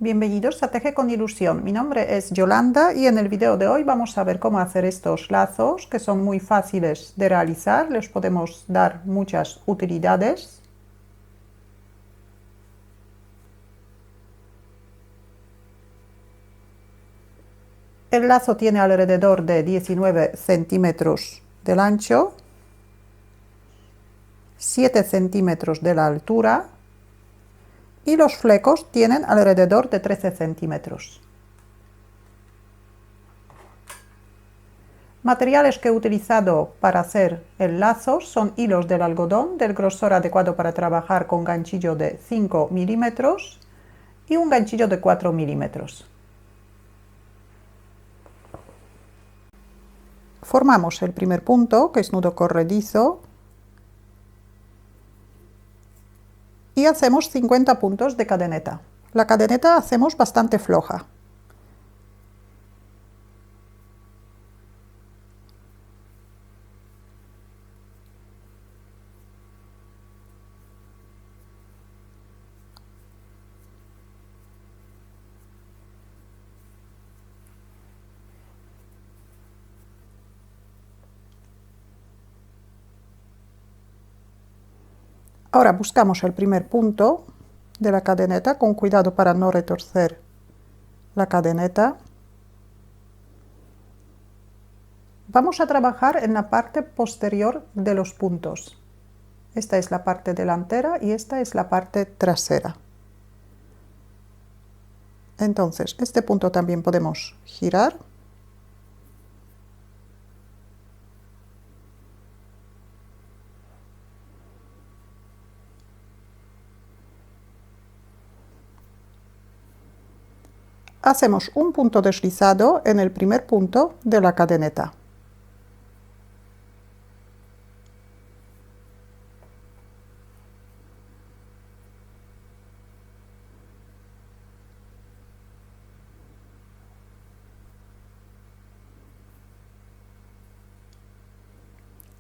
Bienvenidos a Teje con Ilusión. Mi nombre es Yolanda y en el video de hoy vamos a ver cómo hacer estos lazos que son muy fáciles de realizar. Les podemos dar muchas utilidades. El lazo tiene alrededor de 19 centímetros del ancho, 7 centímetros de la altura y los flecos tienen alrededor de 13 centímetros. Materiales que he utilizado para hacer el lazo son hilos del algodón del grosor adecuado para trabajar con ganchillo de 5 milímetros y un ganchillo de 4 milímetros. Formamos el primer punto, que es nudo corredizo, y hacemos 50 puntos de cadeneta. La cadeneta hacemos bastante floja. Ahora buscamos el primer punto de la cadeneta con cuidado para no retorcer la cadeneta. Vamos a trabajar en la parte posterior de los puntos. Esta es la parte delantera y esta es la parte trasera. Entonces, este punto también podemos girar. Hacemos un punto deslizado en el primer punto de la cadeneta.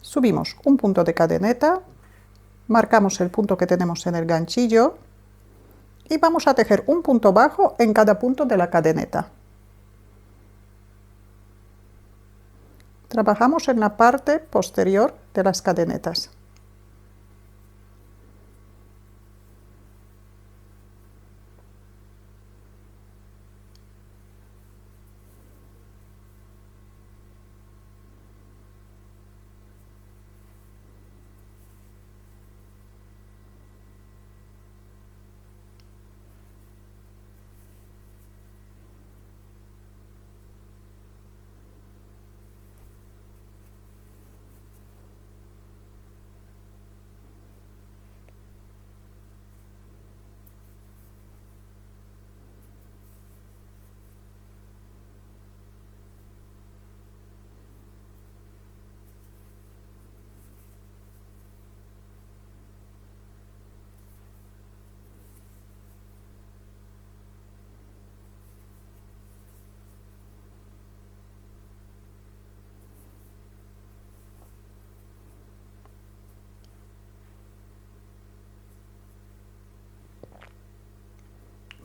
Subimos un punto de cadeneta, marcamos el punto que tenemos en el ganchillo y vamos a tejer un punto bajo en cada punto de la cadeneta. Trabajamos en la parte posterior de las cadenetas.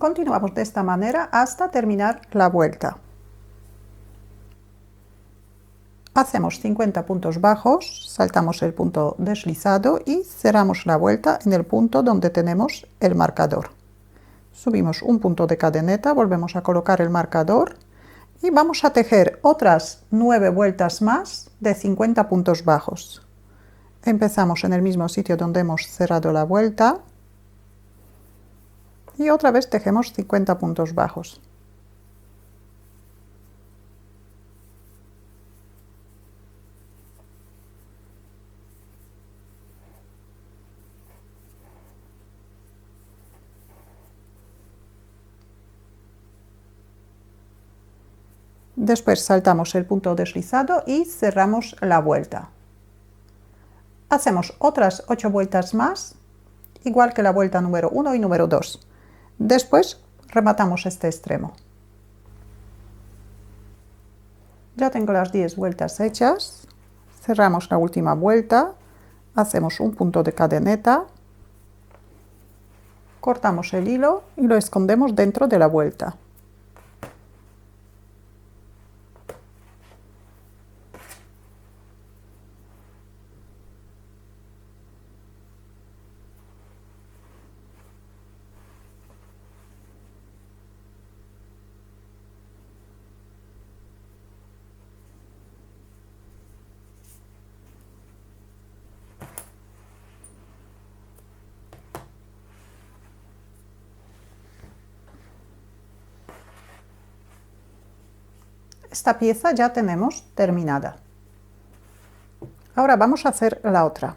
Continuamos de esta manera hasta terminar la vuelta. Hacemos 50 puntos bajos, saltamos el punto deslizado y cerramos la vuelta en el punto donde tenemos el marcador. Subimos un punto de cadeneta, volvemos a colocar el marcador y vamos a tejer otras 9 vueltas más de 50 puntos bajos. Empezamos en el mismo sitio donde hemos cerrado la vuelta y otra vez tejemos 50 puntos bajos. Después saltamos el punto deslizado y cerramos la vuelta. Hacemos otras 8 vueltas más, igual que la vuelta número 1 y número 2. Después rematamos este extremo. Ya tengo las 10 vueltas hechas. Cerramos la última vuelta, hacemos un punto de cadeneta, cortamos el hilo y lo escondemos dentro de la vuelta. Esta pieza ya tenemos terminada. Ahora vamos a hacer la otra.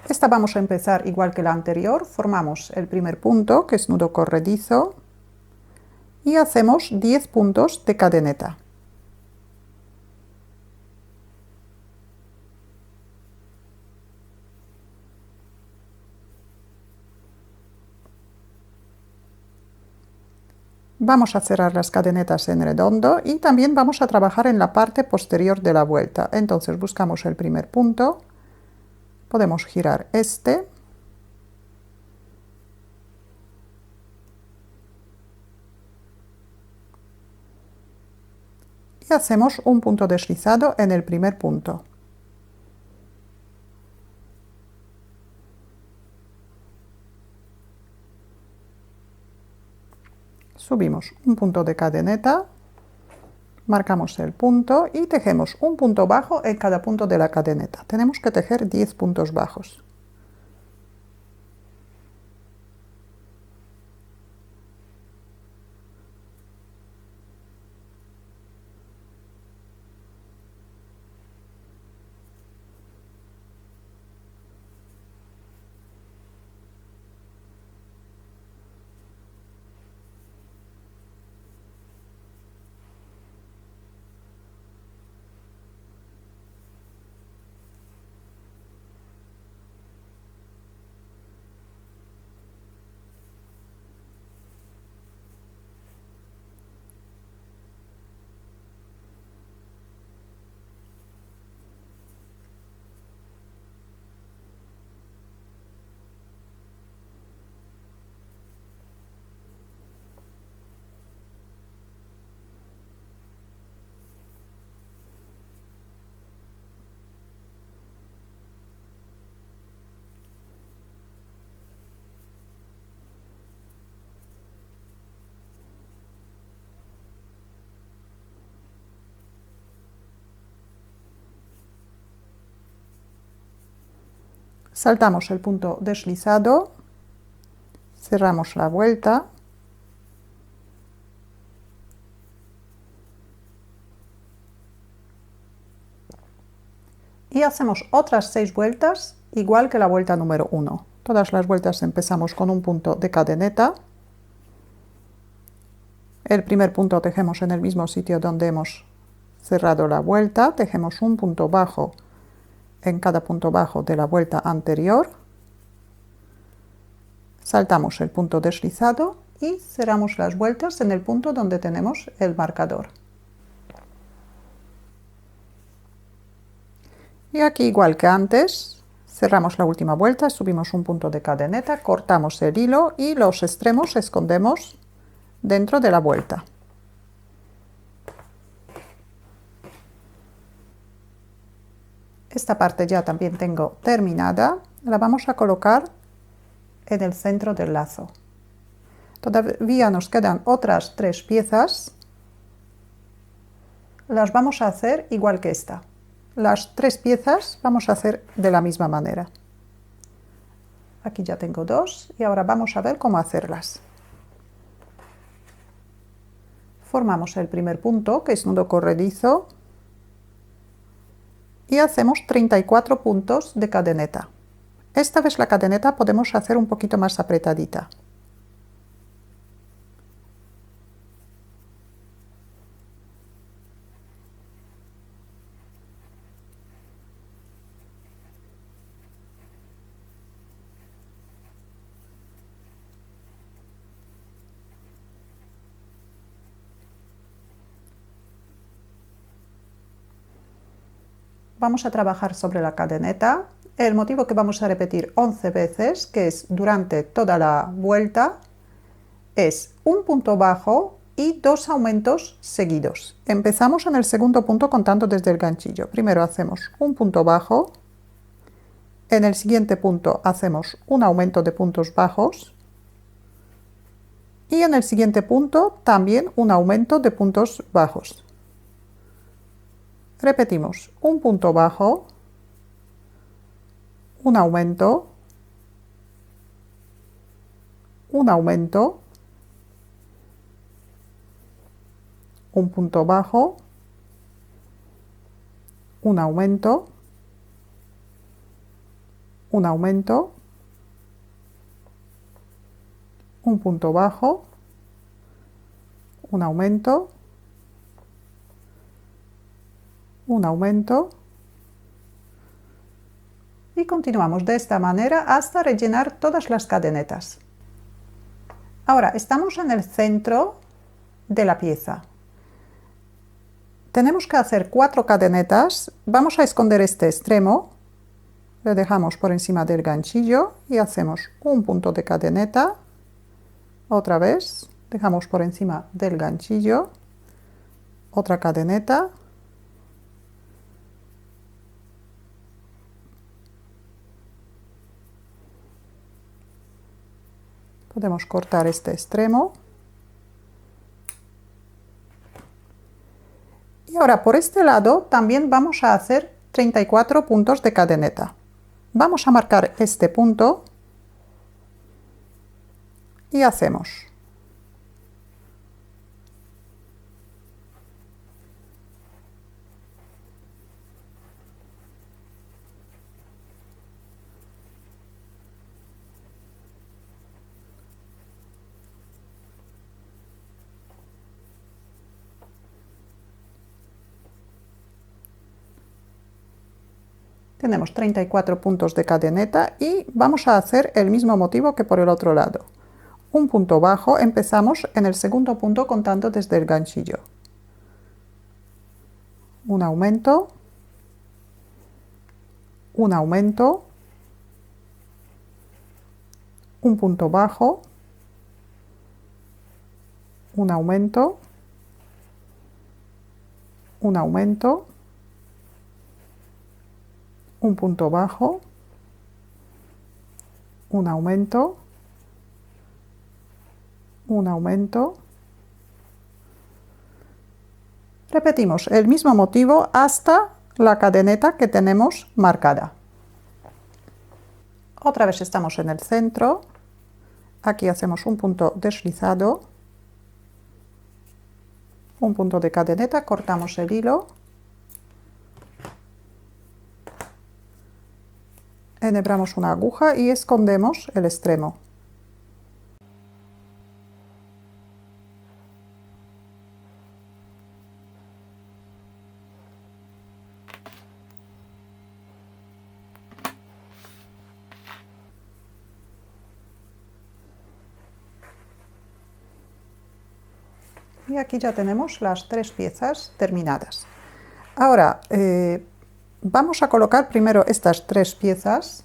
Esta vamos a empezar igual que la anterior, formamos el primer punto, que es nudo corredizo, y hacemos 10 puntos de cadeneta. Vamos a cerrar las cadenetas en redondo y también vamos a trabajar en la parte posterior de la vuelta. Entonces buscamos el primer punto, podemos girar este, y hacemos un punto deslizado en el primer punto. Subimos un punto de cadeneta, marcamos el punto y tejemos un punto bajo en cada punto de la cadeneta. Tenemos que tejer 10 puntos bajos. Saltamos el punto deslizado, cerramos la vuelta y hacemos otras 6 vueltas igual que la vuelta número 1. Todas las vueltas empezamos con un punto de cadeneta. El primer punto tejemos en el mismo sitio donde hemos cerrado la vuelta, tejemos un punto bajo en cada punto bajo de la vuelta anterior, saltamos el punto deslizado y cerramos las vueltas en el punto donde tenemos el marcador. Y aquí, igual que antes, cerramos la última vuelta, subimos un punto de cadeneta, cortamos el hilo y los extremos escondemos dentro de la vuelta. Esta parte ya también tengo terminada, la vamos a colocar en el centro del lazo. Todavía nos quedan otras 3 piezas, las vamos a hacer igual que esta. Las 3 piezas vamos a hacer de la misma manera. Aquí ya tengo 2 y ahora vamos a ver cómo hacerlas. Formamos el primer punto, que es nudo corredizo, y hacemos 34 puntos de cadeneta. Esta vez la cadeneta podemos hacer un poquito más apretadita. Vamos a trabajar sobre la cadeneta el motivo que vamos a repetir 11 veces, que es durante toda la vuelta, es un punto bajo y 2 aumentos seguidos. Empezamos en el segundo punto contando desde el ganchillo. Primero hacemos un punto bajo, en el siguiente punto hacemos un aumento de puntos bajos y en el siguiente punto también un aumento de puntos bajos. Repetimos un punto bajo, un aumento, un aumento, un punto bajo, un aumento, un aumento, un punto bajo, un aumento, un aumento y continuamos de esta manera hasta rellenar todas las cadenetas. Ahora estamos en el centro de la pieza. Tenemos que hacer 4 cadenetas. Vamos a esconder este extremo, lo dejamos por encima del ganchillo y hacemos un punto de cadeneta. Otra vez dejamos por encima del ganchillo, otra cadeneta, podemos cortar este extremo y ahora por este lado también vamos a hacer 34 puntos de cadeneta. Vamos a marcar este punto y hacemos tenemos 34 puntos de cadeneta y vamos a hacer el mismo motivo que por el otro lado. Un punto bajo, empezamos en el segundo punto contando desde el ganchillo. Un aumento, un aumento, un punto bajo, un aumento, un aumento, un punto bajo, un aumento, un aumento. Repetimos el mismo motivo hasta la cadeneta que tenemos marcada. Otra vez estamos en el centro, aquí hacemos un punto deslizado, un punto de cadeneta, cortamos el hilo, enhebramos una aguja y escondemos el extremo. Y aquí ya tenemos las 3 piezas terminadas. Ahora vamos a colocar primero estas 3 piezas.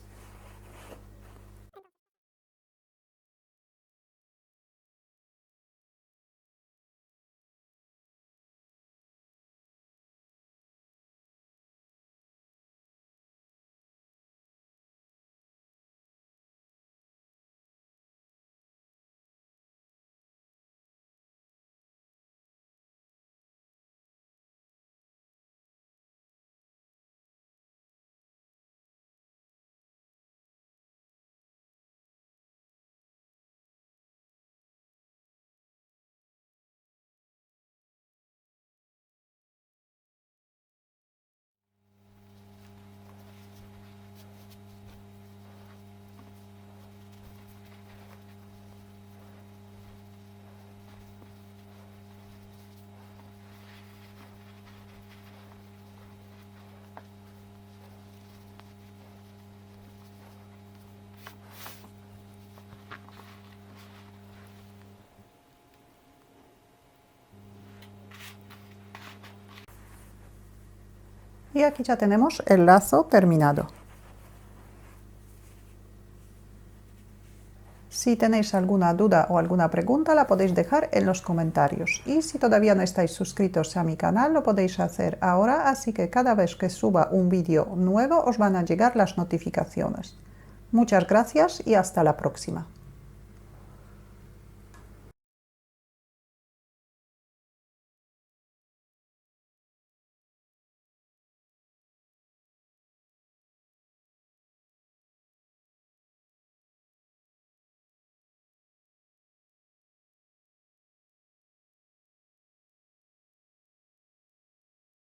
Y aquí ya tenemos el lazo terminado. Si tenéis alguna duda o alguna pregunta la podéis dejar en los comentarios. Y si todavía no estáis suscritos a mi canal lo podéis hacer ahora, así que cada vez que suba un vídeo nuevo os van a llegar las notificaciones. Muchas gracias y hasta la próxima.